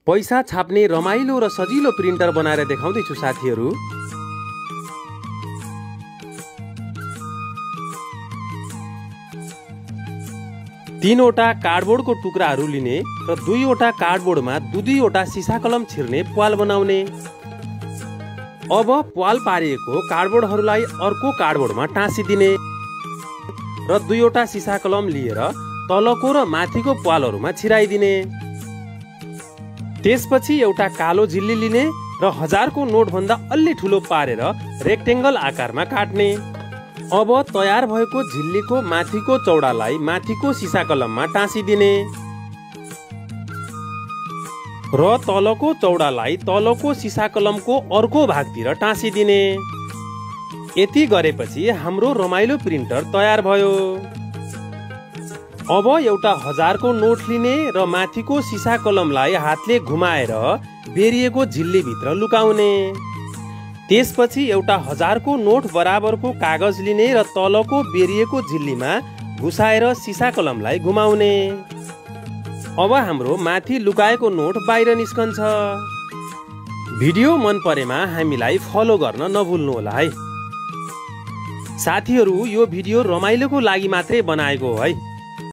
पैसा छाप्ने रमाइलो र सजिलो प्रिन्टर बनाएर देखाउँदैछु साथीहरू। तीनवटा कार्डबोर्डको टुक्राहरू लिने र दुईवटा कार्डबोर्डमा दुईवटा सिसा कलम छिर्ने प्वाल बनाउने। अब प्वाल पारिएको कार्डबोर्डहरूलाई अर्को कार्डबोर्डमा टाँसिदिने र दुईवटा सिसा कलम लिएर तलको र माथिको प्वालहरूमा छिराइदिने। त्यसपछि एउटा कालो झिल्ली लिने र 1000 को नोट भन्दा अलि ठुलो पारेर रेक्टेंगल आकारमा काट्ने। अब तयार भएको झिल्लीको माथिको चौडालाई माथिको सिसा कलममा टाँसिदिने र तलको चौडालाई तलको सिसा कलमको अर्को भागतिर टाँसिदिने। यति गरेपछि हाम्रो रमाइलो प्रिन्टर तयार भयो। अब एउटा 1000 को नोट लिने र माथिको सिसा कलमलाई हातले घुमाएर बेरिएको झिल्ली भित्र लुकाउने। त्यसपछि एउटा 1000 को नोट बराबरको कागज लिने र तलको बेरिएको झिल्लीमा घुसाएर सिसा कलमलाई घुमाउने। अब हाम्रो माथि लुकाएको नोट बाहिर निस्कन्छ। भिडियो मन परेमा हामीलाई फलो गर्न नभुल्नु होला है। साथीहरू, यो भिडियो रमाइलोको लागि मात्रै बनाएको हो है।